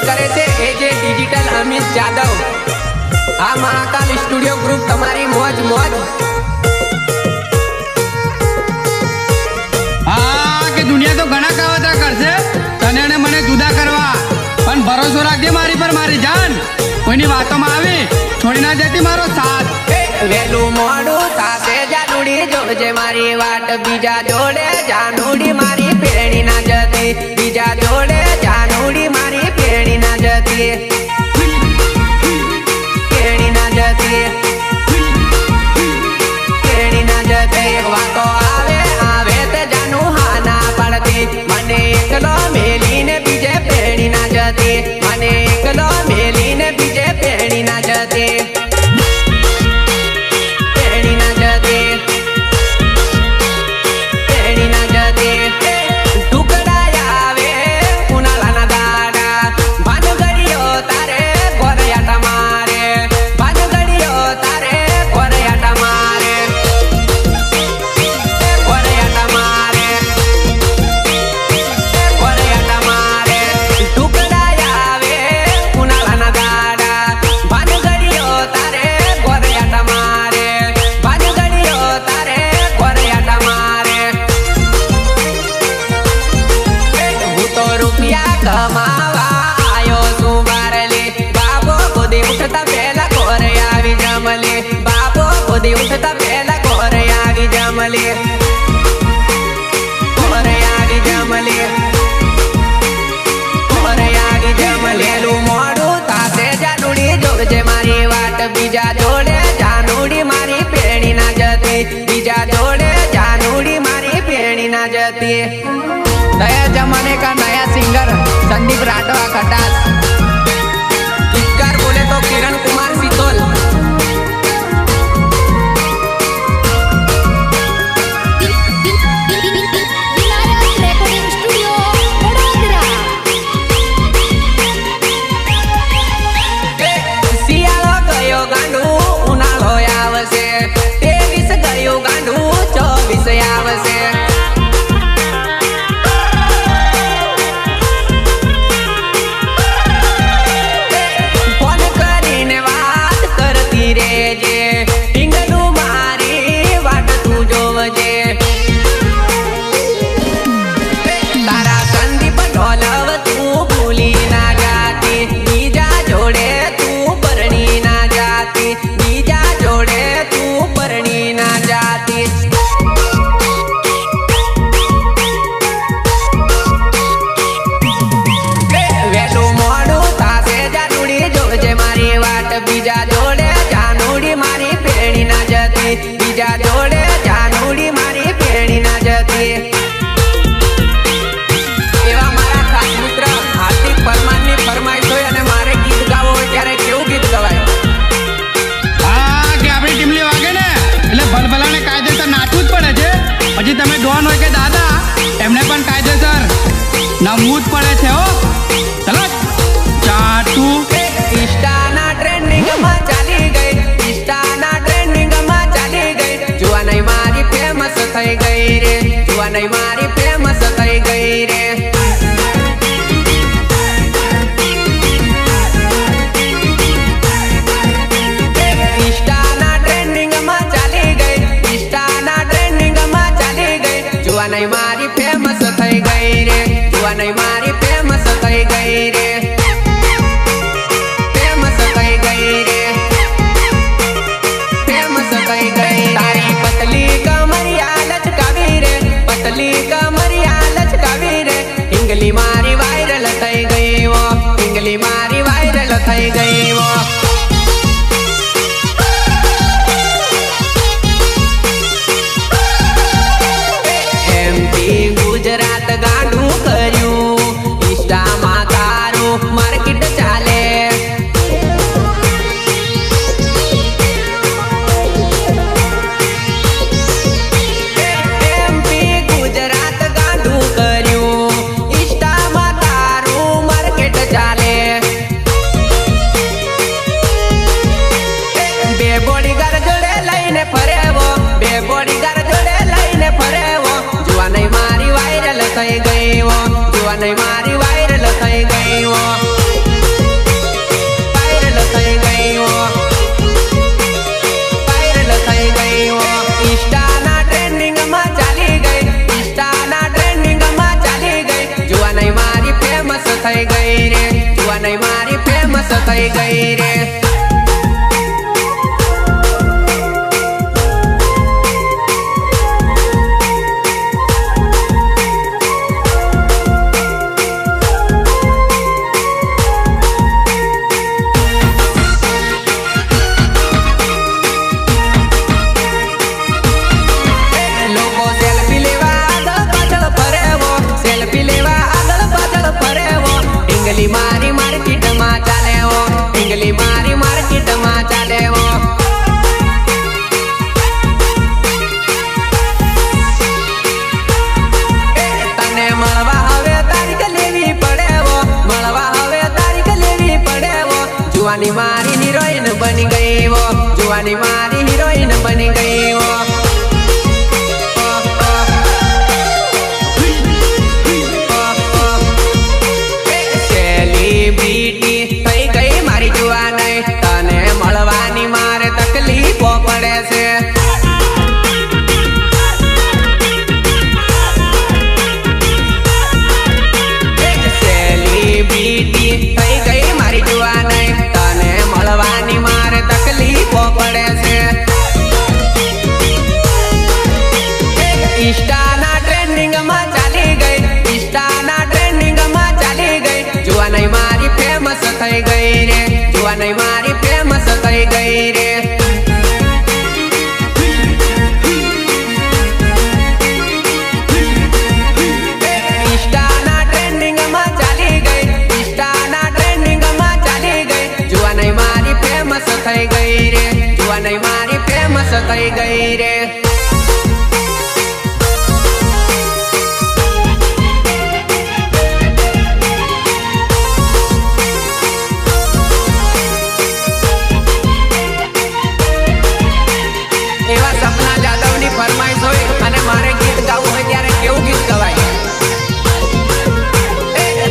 करे छे एजे डिजिटल अमित जादव। आ Mahakal studio group तमारी मौज मौज। के दुनिया तो घना कावता करशे तने ने मने जुदा करवा पण भरोસો રાખજે મારી પર મારી જાન કોઈની વાતોમાં આવી છોડી ના દેતી મારો સાથ વેલું મોડું થાશે જાનુડી જોજે મારી વાટ બીજા જોડે જાનુડી મારી પેણી ના જતી બીજા જોડે જાનુડી મારી પેણી ના જતી પેણી ના જતી પેણી ના જતી વાતો આવે આવે તે જાનુ હા ના પડતી મને એકલો મેલીને બીજે પેણી ના જતી મને એકલો મેલીને બીજે પેણી ના જતી उठता पहला कोरे आगी जमले कोरे आगी जमले कोरे आगी जमले लू मोडू तासे जानुडी जोजे मारी वाट बीजा जोड़े जानुडी मारी पेणी ना जती बीजा जोड़े जानुडी मारी पेणी ना जती। नया जमाने का नया सिंगर संदीप राठवा खटास। गीतकार बोले तो किरण कुमार सितोल। बीजा जोड़े जानुडी मारी पेणी ना जती बीजा जोड़े जानुडी मारी पेणी ना जती। एवा मारा खास मित्र हार्दिक परमार ની ફરમાઈશ હોય અને મારે ગીત ગાવો હોય ત્યારે કેવું ગીત ગવાય? હા કે આપણી ટીમલી વાગે ને એટલે ભલભલાને કાયદેસર નાચવું જ પડે છે। પછી તમે ડોન હોય કે દાદા એમને પણ કાયદેસર નમવું જ પડે છે હો। ચલો ચાટુ ઇન્સ્ટાના ટ્રેન્ડિંગ માં ચાલી ગઈ ઇન્સ્ટાના ટ્રેન્ડિંગ માં ચાલી ગઈ जुआ नहीं मारी फेमस થઈ ગઈ રે जुआ नहीं मारी फेमस થઈ ગઈ रे। इंस्टाना ट्रेंडिंग में चाली गई इंस्टाना ट्रेंडिंग में चाली गई जुआ नहीं मारी फेमस થઈ ગઈ रे जुआ नहीं मारी फेमस થઈ ગઈ रे फेमस થઈ ગઈ रे फेमस થઈ ગઈ। तारी पतली कमरिया लचकावी रे पतली कमरिया लचकावी रे इंगली मारी वायरल થઈ ગઈ वो इंगली मारी वायरल થઈ ગઈ वो। गुजरात गांडू कर्यू इंस्टा मा तारू मार्केट चाले एमपी गुजरात गांडू कर्यू इंस्टा मा तारू मार्केट चाले। बे बॉडीगार्ड जोड़े लईने फरेवो बे बॉडीगार्ड जोड़े लईने फरेवो जुआ नहीं मारी वायरल થઈ ગઈ वो जुआ नहीं मारी वायरल થઈ ગઈ वो। થઈ ગઈ રે. લોકો સેલ્ફી લેવા આગળ પાછળ ફરેવો, સેલ્ફી લેવા આગળ પાછળ ફરેવો. ઢીંગલી મારી માર્કેટમાં ચાલેવો, ઢીંગલી મારી માર્કેટમાં ચાલેવો. તને મળવા હવે તારીખ લેવી પડેવો, મળવા હવે તારીખ લેવી પડેવો. જુવાની મારી હિરોઈન બની ગઈ વો, જુવાની મારી હિરોઈન બની ગઈ વો. સેલિબ્રિટી થઈ ગઈ મારી જુવાનાઈ, તને મળવાની મારે તકલીફો પડે છે. સેલિબ્રિટી થઈ ગઈ મારી જુવાનાઈ, તને મળવાની મારે તકલીફો પડે છે. ઇન્સ્ટાના ટ્રેન્ડિંગમાં ચાલી ગઈ, ઇન્સ્ટાના ટ્રેન્ડિંગમાં ચાલી ગઈ. જુવાનાઈ મારી ફેમસ થઈ ગઈ રે, જુવાનાઈ મારી ફેમસ થઈ ગઈ રે. ઇન્સ્ટાના ટ્રેન્ડિંગમાં ચાલી ગઈ, ઇન્સ્ટાના ટ્રેન્ડિંગમાં ચાલી ગઈ. જુવાનાઈ મારી ફેમસ થઈ ગઈ રે, જુવાનાઈ મારી ફેમસ થઈ ગઈ રે. એવા સપના જાદવની ફરમાઈશ હોય અને મારે ગીત ગાવું હોય ત્યારે કેવું ગીત ગવાય?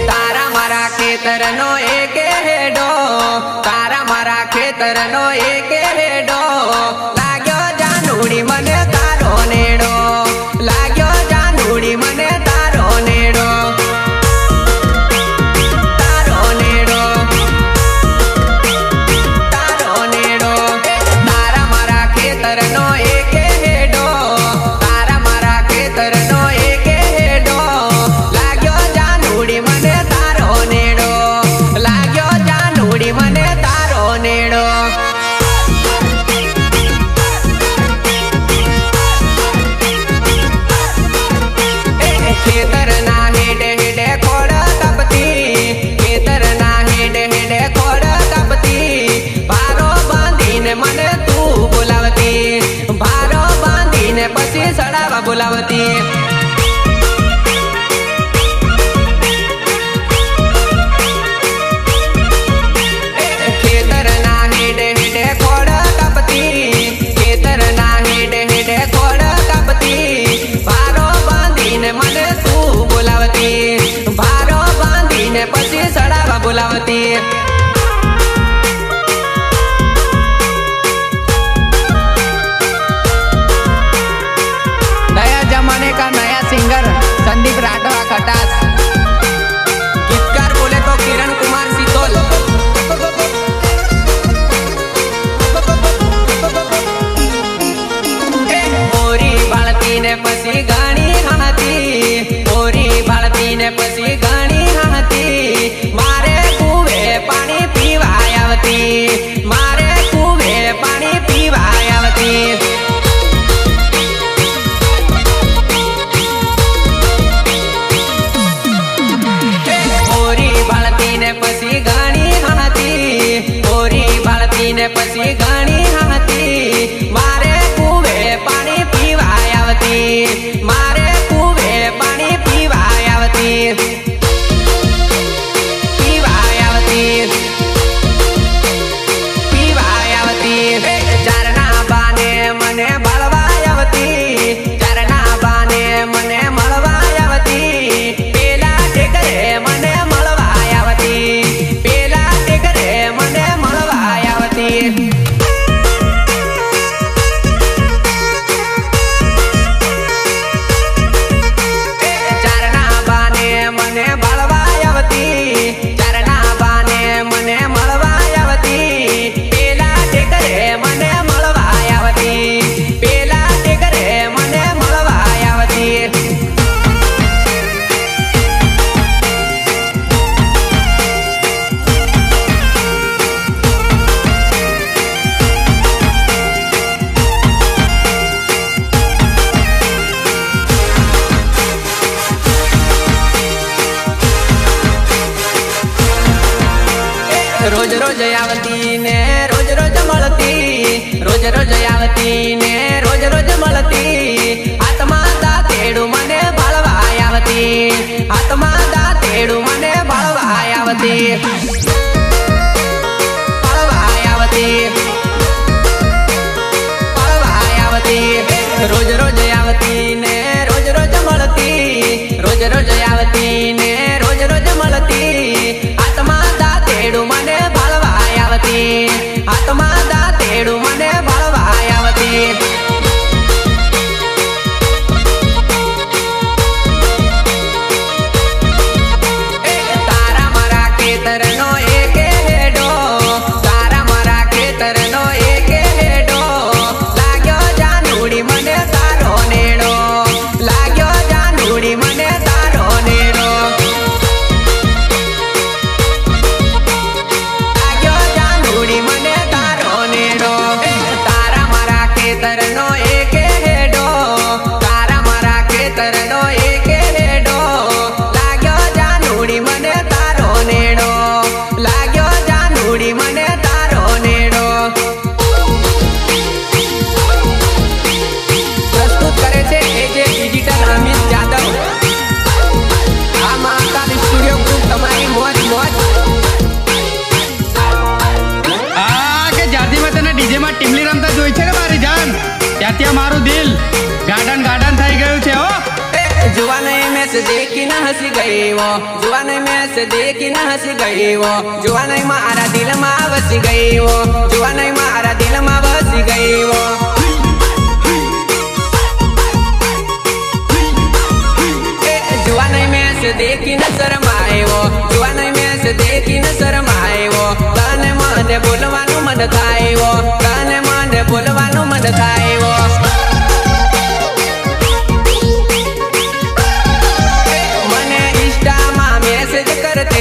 તારા મારા ખેતરનો એક હેડો, તારા મારા ખેતરનો એક હેડો. લાગ્યો જાનુડી મને તારો નેડો, લાગ્યો જાનુડી મને તારો નેડો, તારો નેડો, તારો નેડો. તારા મારા ખેતરનો એક હેડો, તારા મારા ખેતરનો એક હેડો. લાગ્યો જાનુડી મને તારો નેડો, લાગ્યો જાનુડી મને તારો નેડો. ખેતરના હેડે હેડે ખોડ કાપતી, ખેતરના હેડે હેડે ખોડ કાપતી. ભારો બાંધીને મને તું બોલાવતી, ભારો બાંધીને પછી સડાવા બોલાવતી. ખેતરના હેડે હેડે ખોડ કાપતી, ખેતરના હેડે હેડે ખોડ કાપતી. ભારો બાંધીને મને તું બોલાવતી, ભારો બાંધીને પછી સડાવા બોલાવતી. नया जमाने का नया सिंगर संदीप राठवा खटास, गीतकार बोले तो किरण कुमार सितोल. ઓરી બાળતીને પછી ગાણી હાતી, ઓરી બાળતીને પછી ગાણી હાતી. મારે કુવે પાણી પીવાય આવતી, મારે કુવે પાણી પીવાય આવતી. ઓરી બાળતીને પછી ગાણી હાતી, ઓરી બાળતીને પછી ગાણી હાતી. મારે કુવે પાણી પીવાય આવતી, મારે કુવે પાણી પીવાય આવતી, પીવાય આવતી, પીવાય આવતી. ચારના બાને મને મળવાય આવતી, ચારના બાને મને મળવાય આવતી. પેલા ટેકરે મને મળવાય આવતી, પેલા ટેકરે મને મળવાય આવતી. રોજ રોજ આવતી ને રોજ રોજ મળતી, રોજ રોજ આવતી ને રોજ રોજ મળતી, હાથમાં દાંતેડું મને ભાળવા આવતી, હાથમાં દાંતેડું મને ભાળવા આવતી, ભાળવા આવતી, ભાળવા આવતી, રોજ રોજ આવતી ને રોજ રોજ મળતી, રોજ રોજ આવતી ને રોજ રોજ મળતી, હાથમાં દાંતેડું મને ભાળવા આવતી, હાથમાં દાંતેડું મને ભાળવા આવતી. તારા મારા ખેતરનો એક હેડો, તારા મારા ખેતરનો એક હેડો, લાગ્યો જાનુડી મને તારો નેડો, લાગ્યો જાનુડી મને તારો નેડો, લાગ્યો જાનુડી મને તારો નેડો. તારા મારા ખેતરનો એક હેડો, તારા મારા ખેતરનો એક હેડો, લાગ્યો જાનુડી મને તારો નેડો, લાગ્યો જાનુડી મને તારો નેડો. પ્રસ્તુત કરે છે એજે ડિજિટલ અમિત જાદવ. આ મહાકાલ સ્ટુડિયો ગ્રુપ તમારી મોજ મોજ. આ કે જ્યારથી મેં તને ડીજે માં ટીમલી રમતા જોઈ છે ને મારી જાન, ત્યાંથી મારું દિલ ગાર્ડન ગાર્ડન થઈ ગયું છે હો. जुआने में से देखी न हंसी गई वो, जुआने में से देखी न हंसी गई वो, जुआने मारा दिल में बसी गई वो, जुआने मारा दिल में बसी गई वो. जुआने में से देखी न शरमाए वो, जुआने में से देखी न शरमाए वो, तने मन बोलવાનું મન થાય वो, તને मन બોલવાનું મન થાય वो.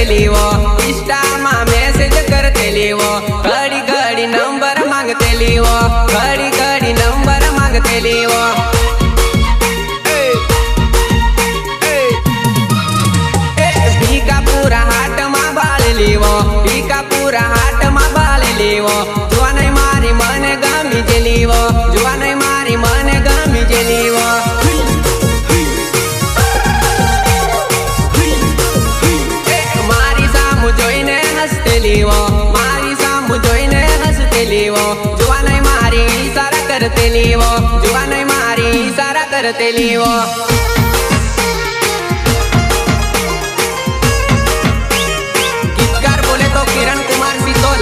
લેવો ઇન્સ્ટામાં મેસેજ કરતે લેવો, ઘડી ઘડી નંબર માંગતે લેવો, ઘડી ઘડી નંબર માંગતે લેવો. ભીકાપુરા હાટમાં બાળ લેવો, ભીકાપુરા હાટમાં બાળ લેવો, જોવાને મારી મને ગમી જે લેવો, જોવાને મારી મને ગમી જે લેવો. જોઈને હસતે લેવો, મારી સામુ જોઈને હસતે લેવો, જોવાને મારી ઈશારા કરતે લેવો, જોવાને મારી ઈશારા કરતે લેવો. ગીતકાર બોલે તો કિરણ કુમાર સિતોલ.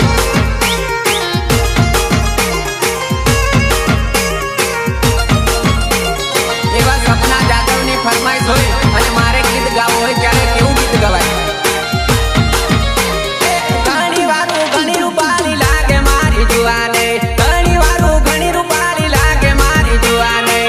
એવા સપના જાદવની ફરમાઈશ હોય અને મારે ગીત ગાવું હોય ત્યારે કેવું ગીત ગવાય? जुआने घणी वारू घणी रूपाली लागे मारी जुआने.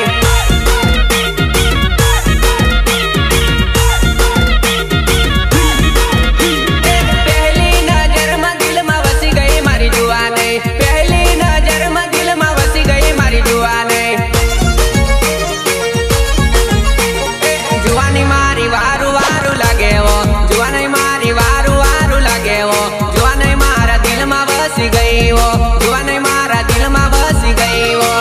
पहली नजर में दिल में वसी गई मारी जुआने, पहली नजर में दिल में वसी गई मारी जुआने. जुआनी मारी वारू वारू लागे वो, जुआनी मारी वारू वारू लागे वो, जुआने मारा दिल में वसी गई वो, जुआने मारा दिल में बसी गई वो,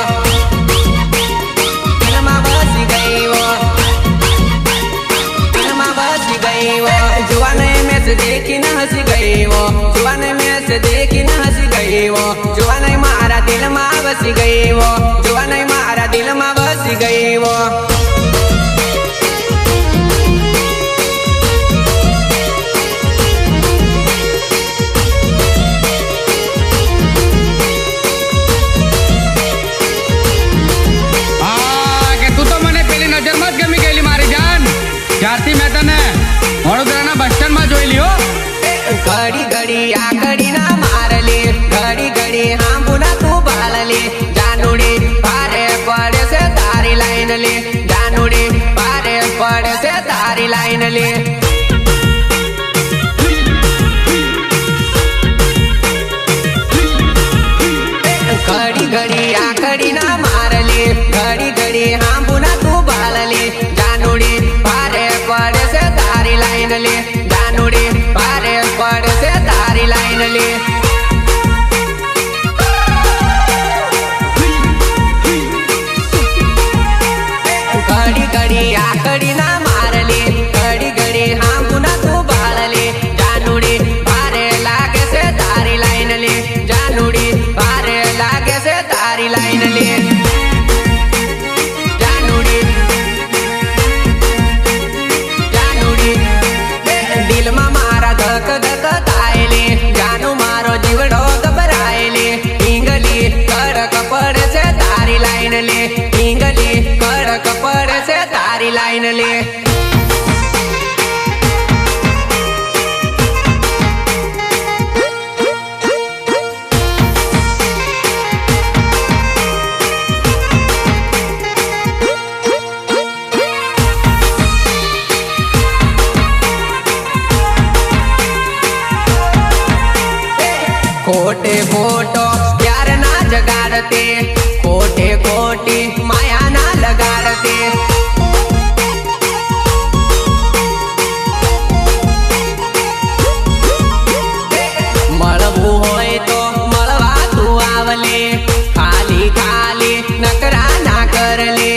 दिल में बसी गई वो, दिल में बसी गई वो. जुआने में से देखी न हंसी गई वो, जुआने में से देखी न हंसी गई वो, जुआने मारा दिल में बसी गई वो, जुआने मारा दिल में बसी गई वो. જ્યારથી મેં તને વડોદરાના બસ સ્ટેન્ડમાં જોઈ લ્યો. ઘડી ઘડી આ ઘડી ના મારલી, ઘડી ઘડી હાંભુના તું બાળલી, જાનુડી ભારે પડે છે તારી લાઈન લે, જાનુડી ભારે પડે છે તારી લાઈન લે. ઘડી ઘડી આ ઘડી ના મારલી, ઘડી ઘડી હાંભુના તું બાળલી, જાનુડી ભારે પડે છે તારી લાઈન લે, જાનુડી ભારે પડે છે તારી લાઈન લે. ખોટે ખોટો પ્યાર ના જગાડતે ખોટે ખોટી માયા ના લગાડતે મળવું હોય તો મળવા તું આવલે ખાલી ખાલી નકરા ના કરલે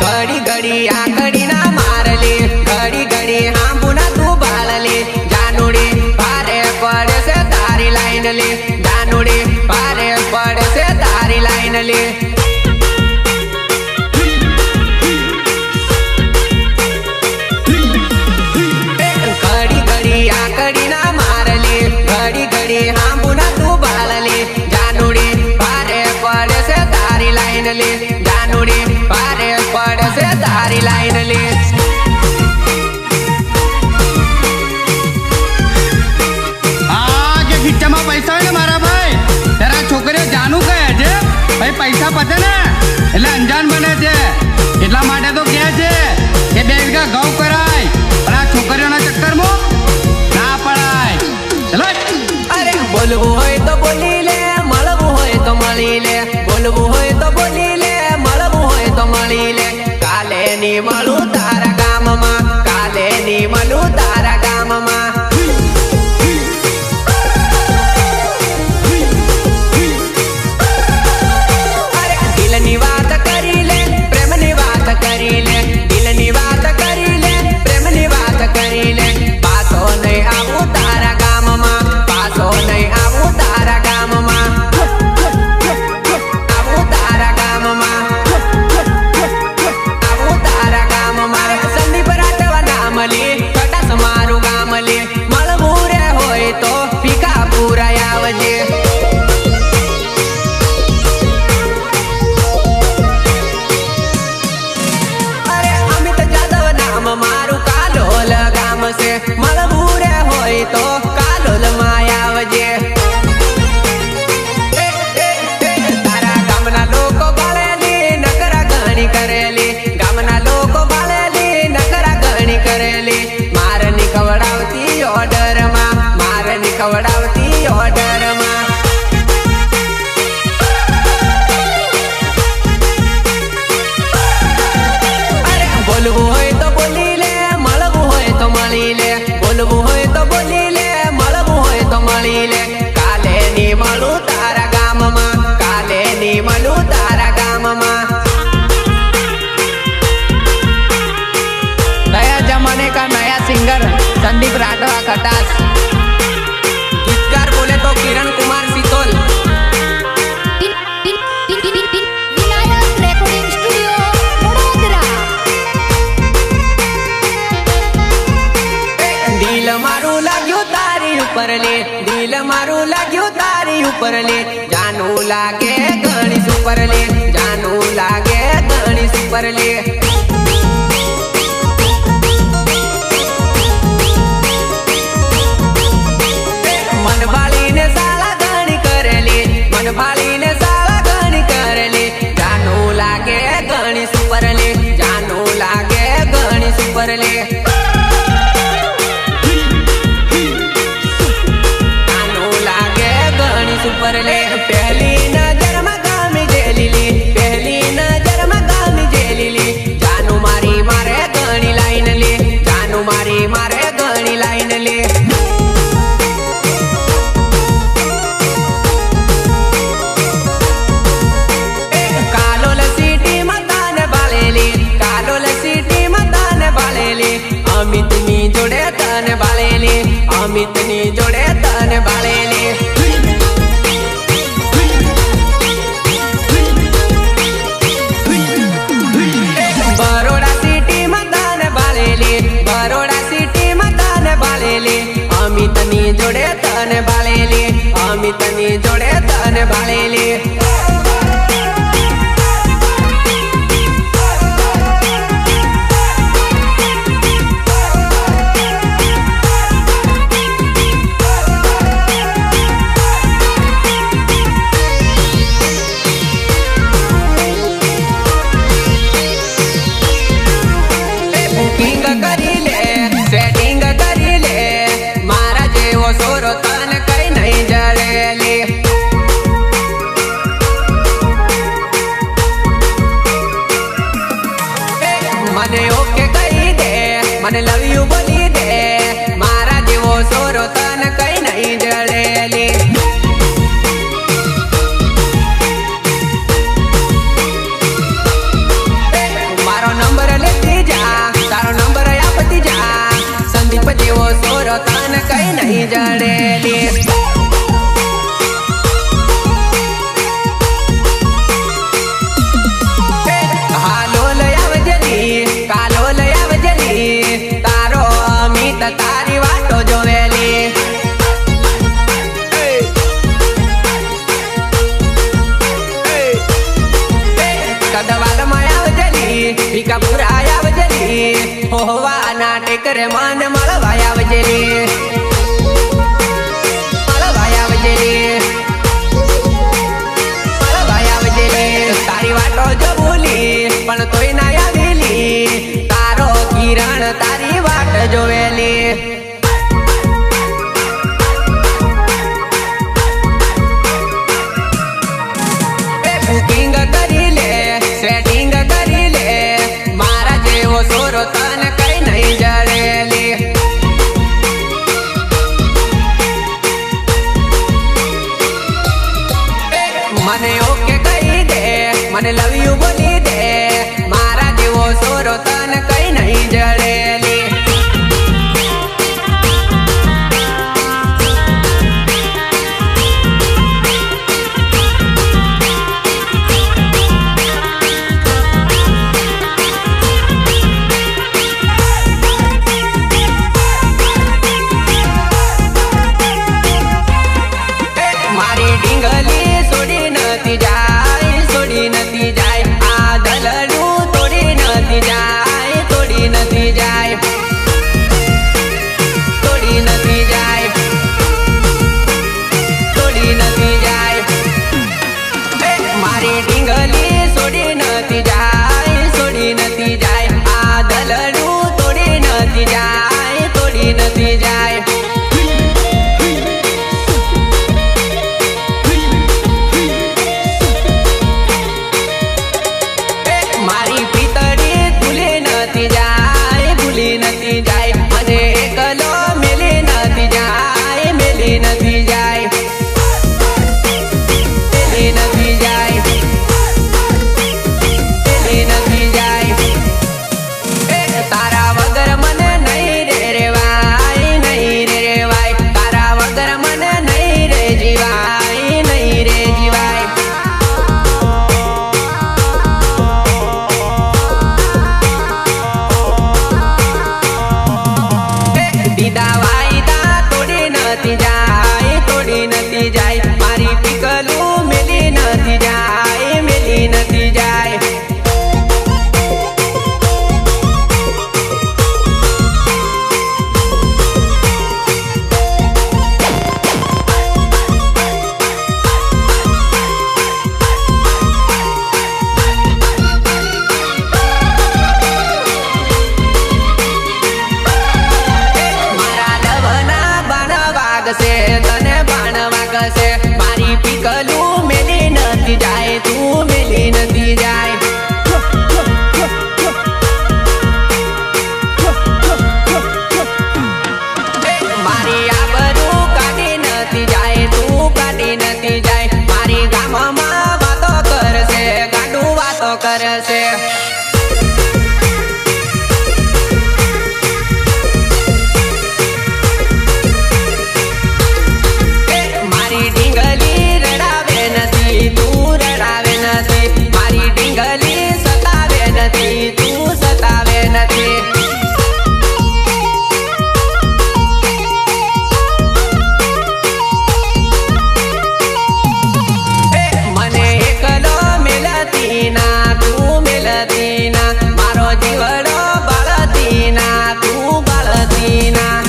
ઘડી ઘડી આ ઘડી ના મારલે ઘડી ઘડી હાંભુના તું બાળલે જાનુડી ભારે પડશે તારી લાઈન લે જાનુડી ભારે પડશે તારી લાઈન લે ઘડી ઘડી આ ઘડી ના મારલે ઘડી ઘડી હાંભુના તું બાળલે જાનુડી ભારે પડશે તારી લાઈન લે જાનુડી ભારે પડશે તારી લાઈન લે હા કે ખીચામાં પૈસા હોય ને મારા ભાઈ ત્યારે આ છોકરીઓ જાનું કહે છે ભાઈ પૈસા પતે ને એટલે અંજાન બને છે એટલા માટે તો કહે છે કે 2 વીઘા ઘઉં કરાય પણ આ છોકરીઓના ચક્કરમાં ના પડાય ચલો અરે બોલવું હોય તો બોલી લે મળવું હોય તો મળી લે બોલવું હોય તો બોલી લે મળવું હોય તો મળી લે કાલે ની મળું તારા ગામમાં કાલે ની મળું તારા ગામમાં અરે દિલની વાત કરી લે પ્રેમની વાત કરી લે દિલની વાત કરી લે પ્રેમની વાત કરી લે પાછો નહીં આવું તારા ગામમાં પાછો નહીં આવું તારા ગામમાં આવું તારા ગામમાં આવું તારા ગામમાં સંદીપ રાઠવા નામ લે કટાસ મારું ગામ લે મળવું રે હોય તો ભીખા પુરાય આવજે અરે અમિત જાદવ નામ મારું કાલોલ ગામ છે મળવું રે હોય તો કાલોલ માં આવજે તારા ગામના લોકો બાળેલી નકરા ઘણી કરેલી ગામના લોકો બાળેલી નકરા ઘણી કરેલી મારની ખવડાવતી ઓર્ડરમાં મારની ખવડાવતી ઓર્ડરમાં અરે બોલવું હોય તો બોલી લે મળવું હોય તો મળી લે બોલવું હોય તો બોલી લે મળવું હોય તો મળી લે કાલે ની મળું તારા ગામમાં કાલે ની મળું તારા ગામમાં नया जमाने का नया सिंगर संदीप राठवा खटास गीतकार बोले तो किरण कुमार सितोल વિનાયક રેકોર્ડિંગ સ્ટુડિયો વડોદરા દિલ મારું લાગ્યું તારી ઉપર લે દિલ મારું લાગ્યું તારી ઉપર લે જાનું લાગે ઘણી સુપર લે જાનું લાગે ઘણી સુપર લે મન ભાળીને સાલા ઘણી કરેલી મન ભાળીને સાલા ઘણી કરેલી જાનું લાગે ઘણી સુપર લે જાનું લાગે ઘણી સુપર લે જાનું લાગે ઘણી સુપર લે પહેલી નજરમાં ગામી જેલીલી પહેલી નજરમાં ગામી જેલીલી જાનું મારી મારે ઘણી લાઈન લે જાનું મારી મારે ઘણી લાઈન લે કાલોલ સિટી મતાને બાળેલી કાલોલ સિટી મતાને બાળેલી લવ યુ બોલી દે મારા જેવો સોરો તને કઈ નહીં જડેલી મારો નંબર લેતી જા તારો નંબર આપતી જા સંદીપ જેવો સોરો તને કઈ નહીં જડેલી તારી વાતો જોવેલી કદવાલમાં આવજેલી ભીકાપુરા આવજેલી હોવાના ટેકરે મન મળવા આવજેલી તારી વાતો જો ભૂલી પણ તોય ના આવેલી તારો કિરણ તારી વાટ જોવેલી બુકિંગ કરી લે સેટિંગ કરી લે મારા જેવો સોરો તને કઈ નહીં જડેલી મને ઓકે કહી દે મને લવ યુ બોલી દે મારા જેવો સોરો તને કઈ નહીં જડેલી મારી ઢીંગલી છોડી નથી જાય આ દલડું તોડી નથી જાય તોડી નથી જાય તોડી નથી જાય તોડી નથી જાય મારી ઢીંગલી છોડી નથી જાય આ દલડું તોડી નથી જાય તોડી નથી જાય મારી પિતળી ભૂલી નથી જાય મને એકલો મેલી નથી જાય મેલી નથી જાય મેલી નથી જાય મેલી નથી જાય તારા વગર મને નહીં રે રેવાય તારા વગર મને નહીં રે જીવાય નહીં રે જીવાય દીદા વાયદા તોડી નથી જાય મારી પીકલું મેલી નથી જાય મેલી નથી જાય તને બાણ વાગશે મારી પીકલું મેલી નથી જાય તું મેલી નથી જાય મારી આબરૂ કાઢી નથી જાય તું કાઢી નથી જાય મારી ગામમાં વાતો કરશે ગાંડું વાતો કરશે મારી ઢીંગલી રડાવે નથી તું રડાવે નથી મારી ઢીંગલી સતાવે નથી તું સતાવે નથી મને એકલો મેલતી ના તું મેલતી ના મારો જીવડો બળતી ના તું બળતી ના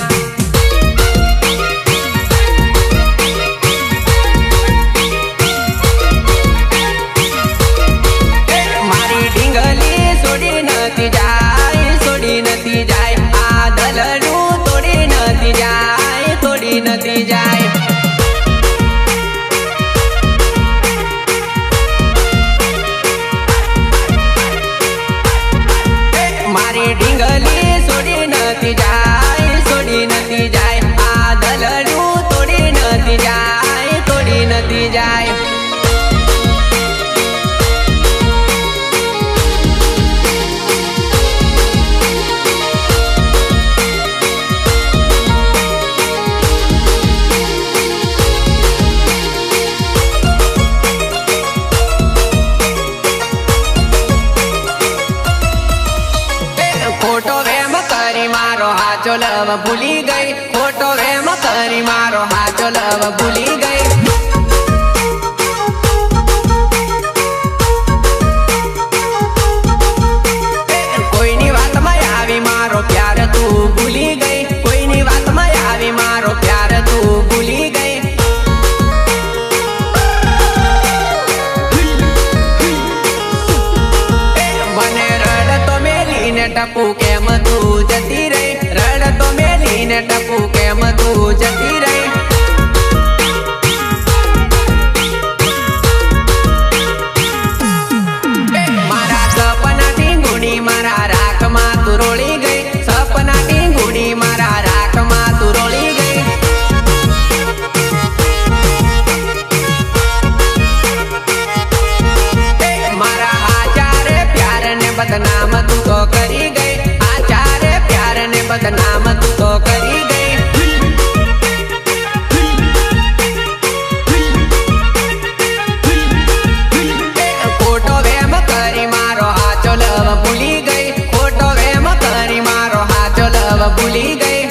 મારી ઢીંગલી છોડી નથી જાય આ દલડું તોડી નથી જાય મારી ઢીંગલી છોડી નથી હાચો લવ ભૂલી ગઈ ખોટો વેમ કરી મારો હાચો લવ ભૂલી ગઈ કોઈની વાતમાં આવી મારો પ્યાર તું ભૂલી ગઈ કોઈની વાતમાં આવી મારો પ્યાર તું ભૂલી ગઈ મને રડતો મેલીને ટપુ કેમ તું જતી રહી રડતો મેલીને ટપુ કેમ તું જતી રહી મારા સપના ટીંગુડી મારા રાખમાં તું રોળી ગઈ સપના ટીંગુડી મારા રાખમાં તું રોળી ગઈ મારા આચારે પ્યાર ને બદનામ તું તો કરી ગઈ આચારે પ્યાર ને બદનામ તું તો કરી ગઈ ખોટો વેમ કરી મારો હાચો લવ ભૂલી ગઈ ખોટો વેમ કરી મારો હાચો લવ ભૂલી ગઈ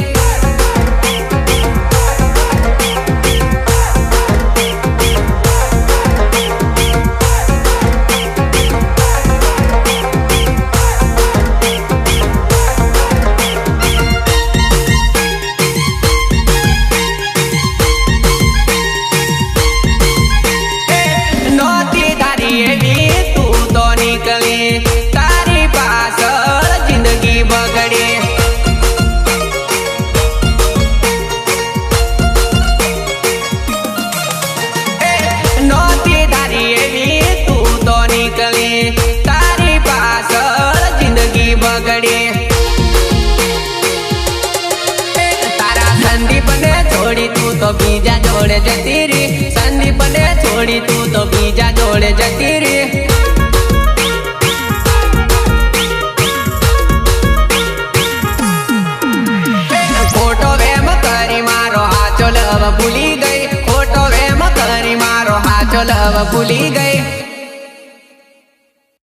નહોતી તારી એવી તું તો નીકળી તારી પાછળ જિંદગી બગડી નહોતી તારી એવી તું તો નીકળી તારી પાછળ જિંદગી બગડી તારા સંદીપને છોડી તું તો બીજા જોડે જતી રહી સંદીપને છોડી તું તો બીજા જોડે જતી રહી ખોટો વેમ કરી મારો હાચો લવ ભૂલી ગઈ ખોટો વેમ કરી મારો હાચો લવ ભૂલી ગઈ